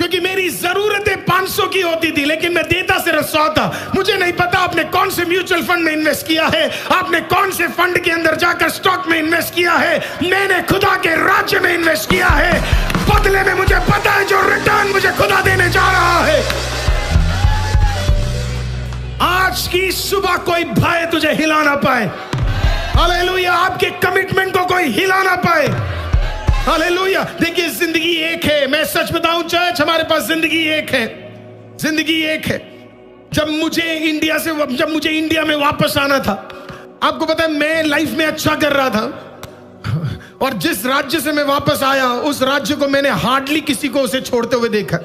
क्योंकि मेरी जरूरतें 500 की होती थी, लेकिन मैं देता सिर्फ 100 था। मुझे नहीं पता आपने कौन से म्यूचुअल फंड में इन्वेस्ट किया है, आपने कौन से फंड के अंदर जाकर स्टॉक में इन्वेस्ट किया है। मैंने खुदा के राज्य में इन्वेस्ट किया है। बदले में मुझे पता है जो रिटर्न मुझे खुदा देने जा रहा है। आज की सुबह कोई भय तुझे हिला ना पाए। हालेलुया। आपके कमिटमेंट को कोई हिला ना पाए। हालेलुया। देखिए, जिंदगी एक है। मैं सच बताऊं चर्च, हमारे पास जिंदगी एक है। जिंदगी एक है। जब मुझे इंडिया में वापस आना था, आपको पता है मैं लाइफ में अच्छा कर रहा था, और जिस राज्य से मैं वापस आया उस राज्य को मैंने हार्डली किसी को उसे छोड़ते हुए देखा।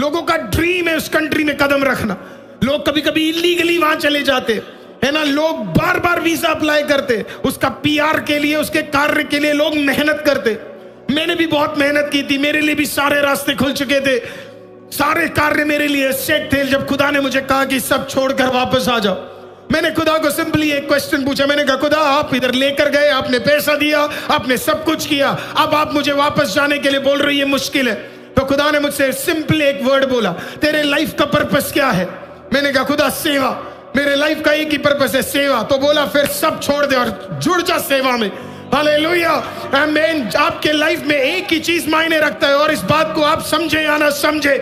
लोगों का ड्रीम है उस कंट्री में कदम रखना। लोग कभी कभी इलीगली वहां चले जाते है ना। लोग बार बार वीजा अप्लाई करते, उसका पीआर के लिए, उसके कार्य के लिए लोग मेहनत करते। मैंने भी बहुत मेहनत की थी, मेरे लिए भी सारे रास्ते खुल चुके थे, सारे कार्य मेरे लिए सेट थे। जब खुदा ने मुझे कहा कि सब छोड़कर वापस आ जाओ, मैंने खुदा को सिंपली एक क्वेश्चन पूछा। मैंने कहा, खुदा आप इधर लेकर गए, आपने पैसा दिया, आपने सब कुछ किया, अब आप मुझे वापस जाने के लिए बोल रही है मुश्किल है। तो खुदा ने मुझसे सिंपली एक वर्ड बोला, तेरे लाइफ का पर्पस क्या है? मैंने कहा, खुदा सेवा। मेरे लाइफ का एक ही पर्पस है, सेवा। तो बोला, फिर सब छोड़ दे और जुड़ जा सेवा में। हालेलुया। आमीन। आपके लाइफ में एक ही चीज मायने रखता है, और इस बात को आप समझे या ना समझे,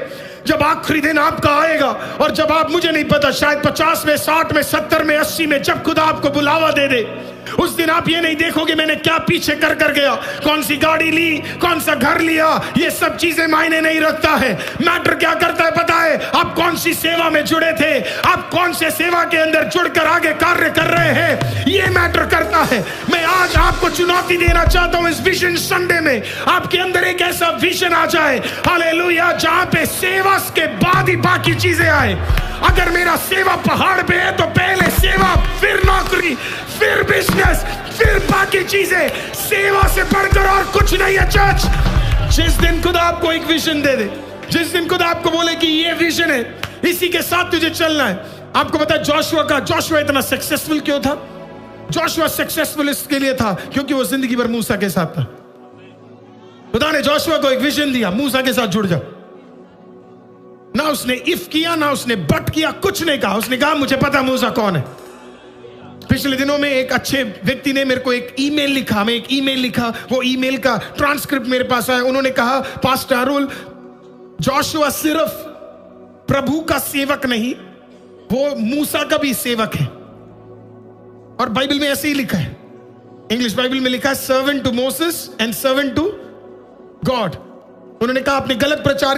जब आखिरी दिन आपका आएगा, और जब आप, मुझे नहीं पता, शायद 50 में, 60 में, 70 में, 80 में, जब खुदा आपको बुलावा दे दे, उस दिन आप ये नहीं देखोगे मैंने क्या पीछे कर गया, कौन सी गाड़ी ली, कौन सा घर लिया। ये सब चीजें मायने नहीं रखता है। मैटर क्या करता है पता है? आप कौन सी सेवा में जुड़े थे, आप कौन से सेवा के अंदर जुड़कर आगे कार्य कर रहे हैं, ये मैटर करता है। मैं आज आपको चुनौती देना चाहता हूं इस विजन संडे में, आपके अंदर एक ऐसा विजन आ जाए, हालेलुया, जहां पे सेवा के बाद ही बाकी चीजें आए। अगर मेरा सेवा पहाड़ पे है तो पहले सेवा, फिर नौकरी, फिर बिजनेस, फिर बाकी चीजें। सेवा से बढ़कर और कुछ नहीं है चर्च। जिस दिन खुदा आपको एक विजन दे दे, जिस दिन खुदा आपको बोले कि ये विजन है, इसी के साथ तुझे चलना है। आपको पता है जोशुआ इतना सक्सेसफुल क्यों था? जोशुआ सक्सेसफुल इसके लिए था क्योंकि वो जिंदगी भर मूसा के साथ था। खुदा ने जोशुआ को एक विजन दिया, मूसा के साथ जुड़ जाओ। ना उसने इफ किया, ना उसने बट किया, कुछ नहीं कहा। उसने कहा, मुझे पता मूसा कौन है। पिछले दिनों में एक अच्छे व्यक्ति ने मेरे को एक ईमेल लिखा, मैं एक ईमेल लिखा, वो ईमेल का ट्रांसक्रिप्ट मेरे पास आया। उन्होंने कहा, पास्टर अरुल, जोशुआ सिर्फ प्रभु का सेवक नहीं, वो मूसा का भी सेवक है। और बाइबल में ऐसे ही लिखा है, इंग्लिश बाइबल में लिखा है, servant to Moses and servant to God. उन्होंने कहा, आपने गलत प्रचार